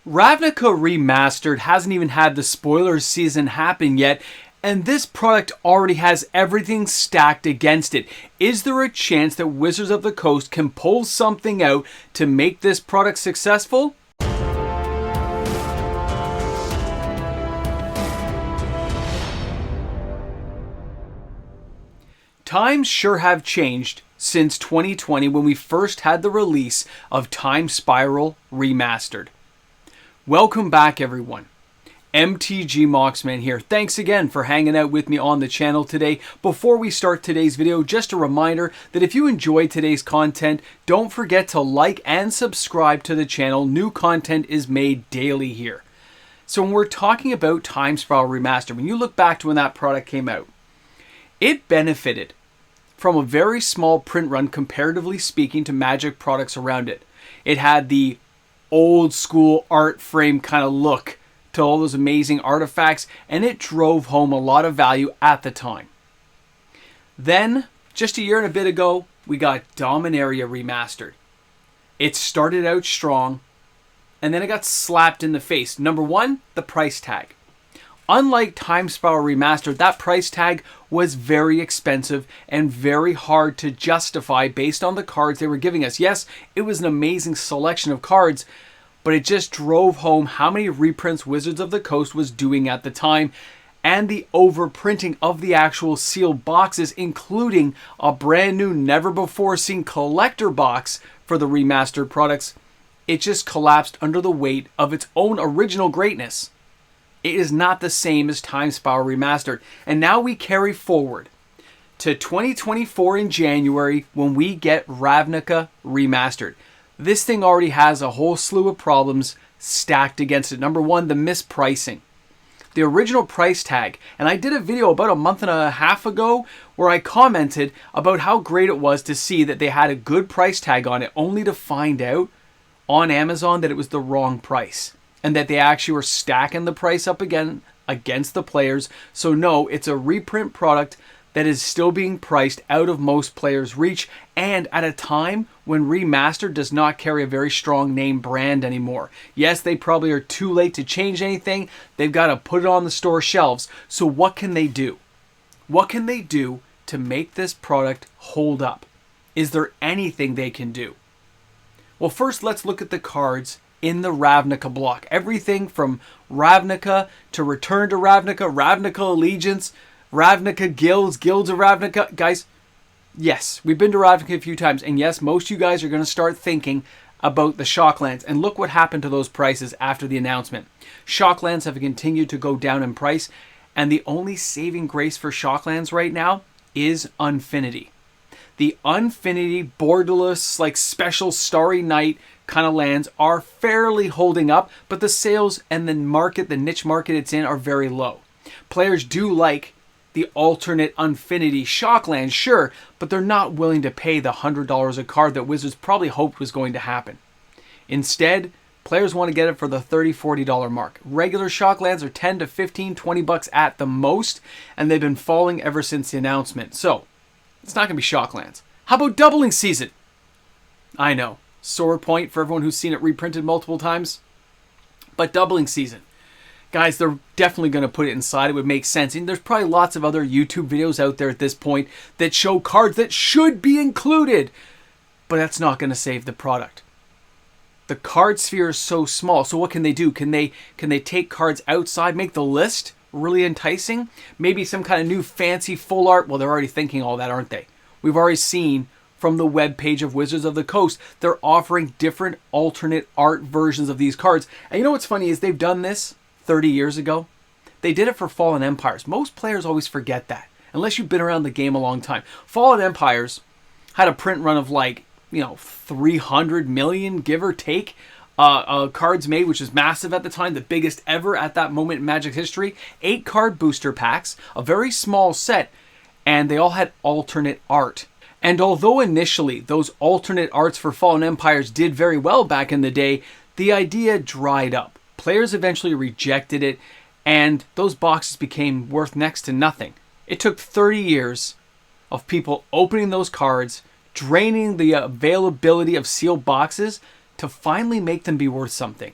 Ravnica Remastered hasn't even had the spoiler season happen yet, and this product already has everything stacked against it. Is there a chance that Wizards of the Coast can pull something out to make this product successful? Times sure have changed since 2020 when we first had the release of Time Spiral Remastered. Welcome back, everyone. MTG Moxman here. Thanks again for hanging out with me on the channel today. Before we start today's video, just a reminder that if you enjoyed today's content, don't forget to like and subscribe to the channel. New content is made daily here. So when we're talking about Time Spiral Remastered, when you look back to when that product came out, it benefited from a very small print run, comparatively speaking, to Magic products around it. It had the old school art frame kind of look to all those amazing artifacts, and it drove home a lot of value at the time. Then, just a year and a bit ago, we got Dominaria Remastered. It started out strong, and then it got slapped in the face. Number one, the price tag. Unlike Time Spiral Remastered, that price tag was very expensive and very hard to justify based on the cards they were giving us. Yes, it was an amazing selection of cards, but it just drove home how many reprints Wizards of the Coast was doing at the time, and the overprinting of the actual sealed boxes, including a brand new, never before seen collector box for the remastered products. It just collapsed under the weight of its own original greatness. It is not the same as Time Spiral Remastered. And now we carry forward to 2024 in January when we get Ravnica Remastered. This thing already has a whole slew of problems stacked against it. Number one, the mispricing. The original price tag, and I did a video about a month and a half ago where I commented about how great it was to see that they had a good price tag on it, only to find out on Amazon that it was the wrong price, and that they actually were stacking the price up again against the players. So no, it's a reprint product that is still being priced out of most players' reach, and at a time when Remastered does not carry a very strong name brand anymore. Yes, they probably are too late to change anything. They've got to put it on the store shelves. So what can they do? What can they do to make this product hold up? Is there anything they can do? Well, first let's look at the cards in the Ravnica block. Everything from Ravnica to Return to Ravnica, Ravnica Allegiance, Ravnica Guilds, Guilds of Ravnica. Guys, yes, we've been to Ravnica a few times, and yes, most of you guys are going to start thinking about the Shocklands, and look what happened to those prices after the announcement. Shocklands have continued to go down in price, and the only saving grace for Shocklands right now is Unfinity. The Unfinity, borderless, like special Starry Night kind of lands are fairly holding up, but the sales and the market, the niche market it's in, are very low. Players do like the alternate Unfinity Shocklands, sure, but they're not willing to pay the $100 a card that Wizards probably hoped was going to happen. Instead, players want to get it for the $30, $40 mark. Regular Shocklands are 10 to 15, 20 bucks at the most, and they've been falling ever since the announcement. So, it's not going to be Shocklands. How about Doubling Season? I know, sore point for everyone who's seen it reprinted multiple times, but Doubling Season. Guys, they're definitely going to put it inside. It would make sense. And there's probably lots of other YouTube videos out there at this point that show cards that should be included, but that's not going to save the product. The card sphere is so small. So what can they do? Can they take cards outside, make the list really enticing? Maybe some kind of new fancy full art. Well, they're already thinking all that, aren't they? We've already seen from the web page of Wizards of the Coast, they're offering different alternate art versions of these cards. And you know what's funny is they've done this 30 years ago. They did it for Fallen Empires. Most players always forget that, unless you've been around the game a long time. Fallen Empires had a print run of 300 million, give or take, cards made, which is massive at the time, the biggest ever at that moment in Magic history. 8 card booster packs, a very small set, and they all had alternate art. And although initially those alternate arts for Fallen Empires did very well back in the day, the idea dried up. Players eventually rejected it, and those boxes became worth next to nothing. It took 30 years of people opening those cards, draining the availability of sealed boxes to finally make them be worth something.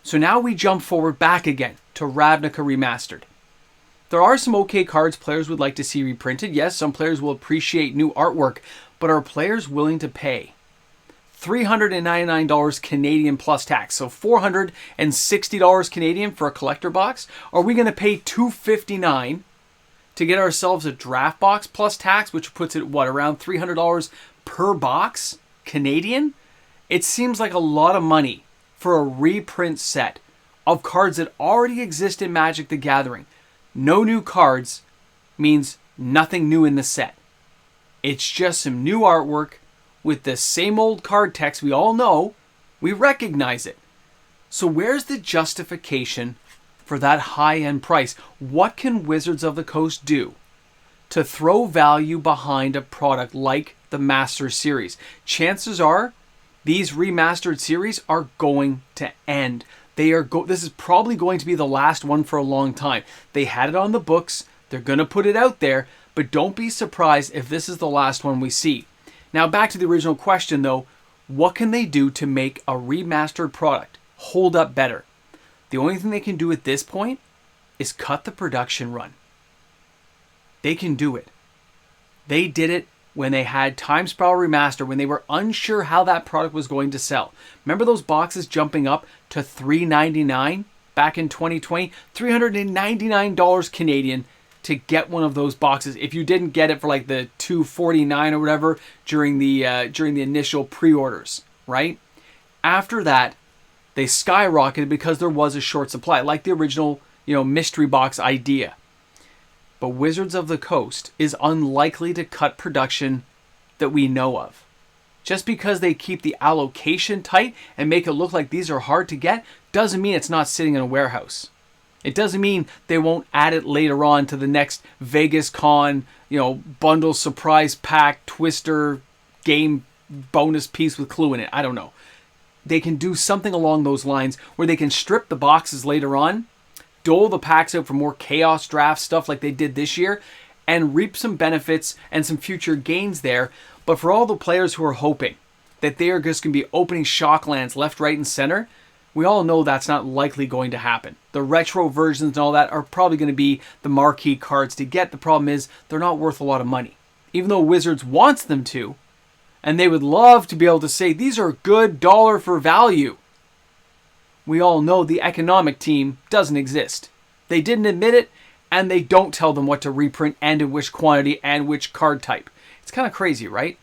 So now we jump forward back again to Ravnica Remastered. There are some okay cards players would like to see reprinted. Yes, some players will appreciate new artwork, but are players willing to pay $399 Canadian plus tax? So $460 Canadian for a collector box? Are we going to pay $259 to get ourselves a draft box plus tax, which puts it, what, around $300 per box Canadian? It seems like a lot of money for a reprint set of cards that already exist in Magic the Gathering. No new cards means nothing new in the set. It's just some new artwork with the same old card text we all know. We recognize it. So where's the justification for that high-end price? What can Wizards of the Coast do to throw value behind a product like the Master Series? Chances are these remastered series are going to end. This is probably going to be the last one for a long time. They had it on the books. They're going to put it out there, but don't be surprised if this is the last one we see. Now back to the original question though, what can they do to make a remastered product hold up better? The only thing they can do at this point is cut the production run. They can do it. They did it when they had Time Spiral Remastered, when they were unsure how that product was going to sell. Remember those boxes jumping up to $399 back in 2020? $399 Canadian to get one of those boxes. If you didn't get it for like the $249 or whatever during the initial pre-orders, right? After that, they skyrocketed because there was a short supply, like the original, mystery box idea. But Wizards of the Coast is unlikely to cut production that we know of. Just because they keep the allocation tight and make it look like these are hard to get, doesn't mean it's not sitting in a warehouse. It doesn't mean they won't add it later on to the next Vegas Con, bundle surprise pack, twister, game bonus piece with Clue in it. I don't know. They can do something along those lines where they can strip the boxes later on, dole the packs out for more chaos draft stuff like they did this year, and reap some benefits and some future gains there. But for all the players who are hoping that they are just going to be opening Shocklands left, right, and center, we all know that's not likely going to happen. The retro versions and all that are probably going to be the marquee cards to get. The problem is they're not worth a lot of money. Even though Wizards wants them to, and they would love to be able to say, these are good dollar for value. We all know the economic team doesn't exist. They didn't admit it, and they don't tell them what to reprint and in which quantity and which card type. It's kind of crazy, right?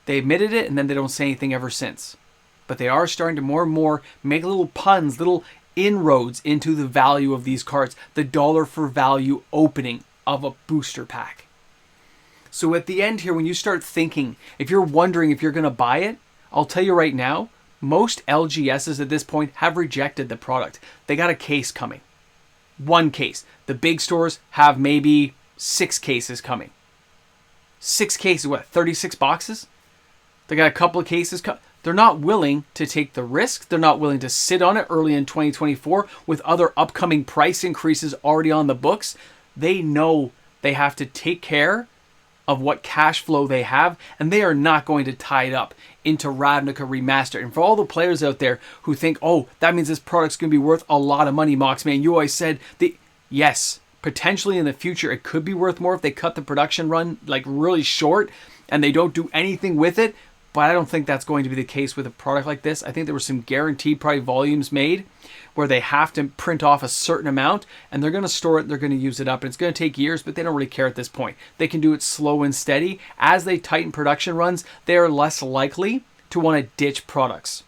They admitted it, and then they don't say anything ever since. But they are starting to more and more make little puns, little inroads into the value of these cards. The dollar for value opening of a booster pack. So at the end here, when you start thinking, if you're wondering if you're going to buy it, I'll tell you right now, most LGSs at this point have rejected the product. They got a case coming. One case. The big stores have maybe 6 cases coming. 6 cases, what, 36 boxes? They got a couple of cases. They're not willing to take the risk. They're not willing to sit on it early in 2024 with other upcoming price increases already on the books. They know they have to take care of what cash flow they have, and they are not going to tie it up into Ravnica Remastered. And for all the players out there who think, oh, that means this product's going to be worth a lot of money, Moxman, you always said, yes, potentially in the future it could be worth more if they cut the production run like really short and they don't do anything with it. But I don't think that's going to be the case with a product like this. I think there were some guaranteed probably volumes made where they have to print off a certain amount and they're going to store it, they're going to use it up. And it's going to take years, but they don't really care at this point. They can do it slow and steady. As they tighten production runs, they are less likely to want to ditch products.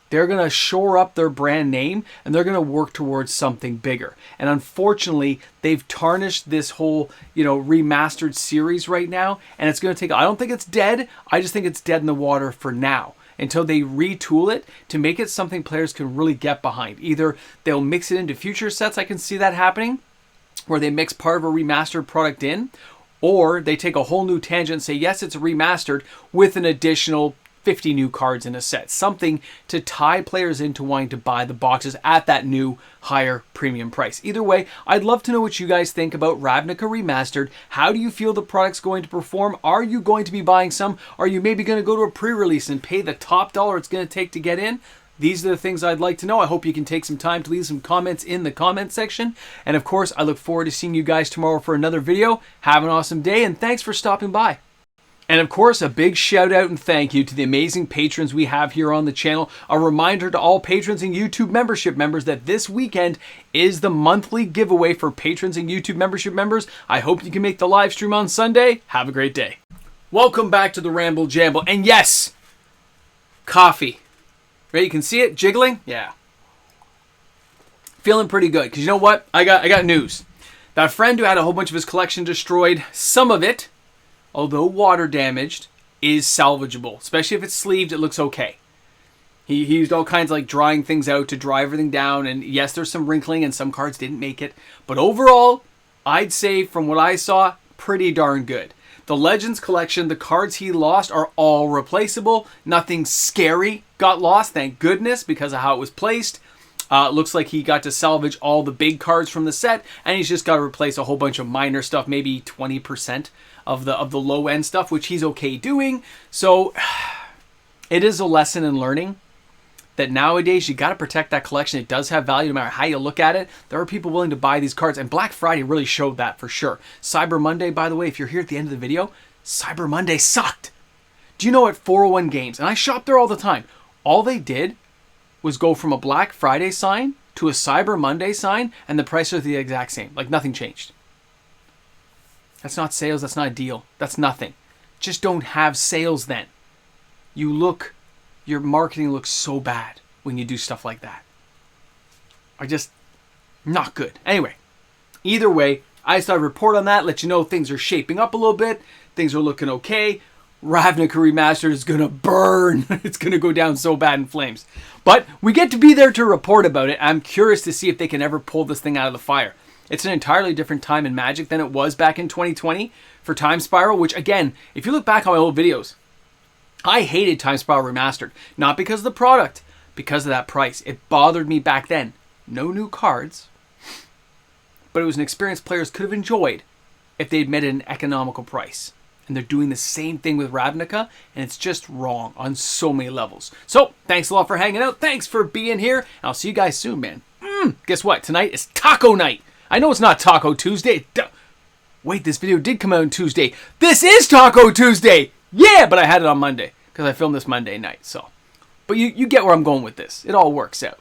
They're going to shore up their brand name and they're going to work towards something bigger. And unfortunately, they've tarnished this whole, remastered series right now. And it's going to take, I don't think it's dead. I just think it's dead in the water for now until they retool it to make it something players can really get behind. Either they'll mix it into future sets. I can see that happening where they mix part of a remastered product in, or they take a whole new tangent and say, yes, it's remastered with an additional 50 new cards in a set. Something to tie players into wanting to buy the boxes at that new higher premium price. Either way, I'd love to know what you guys think about Ravnica Remastered. How do you feel the product's going to perform? Are you going to be buying some? Are you maybe going to go to a pre-release and pay the top dollar it's going to take to get in? These are the things I'd like to know. I hope you can take some time to leave some comments in the comment section. And of course, I look forward to seeing you guys tomorrow for another video. Have an awesome day, and thanks for stopping by. And of course, a big shout out and thank you to the amazing patrons we have here on the channel. A reminder to all patrons and YouTube membership members that this weekend is the monthly giveaway for patrons and YouTube membership members. I hope you can make the live stream on Sunday. Have a great day. Welcome back to the Ramble Jamble. And yes, coffee. Right, you can see it jiggling? Yeah. Feeling pretty good. Because you know what? I got news. That friend who had a whole bunch of his collection destroyed, some of it, although water damaged, is salvageable. Especially if it's sleeved, it looks okay. He used all kinds of like drying things out to dry everything down. And yes, there's some wrinkling and some cards didn't make it. But overall, I'd say from what I saw, pretty darn good. The Legends collection, the cards he lost are all replaceable. Nothing scary got lost, thank goodness, because of how it was placed. Looks like he got to salvage all the big cards from the set, and he's just got to replace a whole bunch of minor stuff, maybe 20% of the low-end stuff, which he's okay doing. So it is a lesson in learning that nowadays you got to protect that collection. It does have value no matter how you look at it. There are people willing to buy these cards, and Black Friday really showed that for sure. Cyber Monday, by the way, if you're here at the end of the video, Cyber Monday sucked. Do you know at 401 Games, and I shop there all the time, all they did was go from a Black Friday sign to a Cyber Monday sign, and the prices are the exact same. Like nothing changed. That's not sales, that's not a deal. That's nothing. Just don't have sales then. Your marketing looks so bad when you do stuff like that. Not good. Anyway, either way, I just thought I'd report on that, let you know things are shaping up a little bit. Things are looking okay. Ravnica Remastered is going to burn. It's going to go down so bad in flames. But we get to be there to report about it. I'm curious to see if they can ever pull this thing out of the fire. It's an entirely different time in Magic than it was back in 2020 for Time Spiral, which again, if you look back on my old videos, I hated Time Spiral Remastered. Not because of the product, because of that price. It bothered me back then. No new cards, but it was an experience players could have enjoyed if they'd made it an economical price. And they're doing the same thing with Ravnica, and it's just wrong on so many levels. So, thanks a lot for hanging out. Thanks for being here. And I'll see you guys soon, man. Guess what? Tonight is taco night. I know it's not Taco Tuesday. Wait, this video did come out on Tuesday. This is Taco Tuesday! Yeah, but I had it on Monday, because I filmed this Monday night, so. But you get where I'm going with this. It all works out.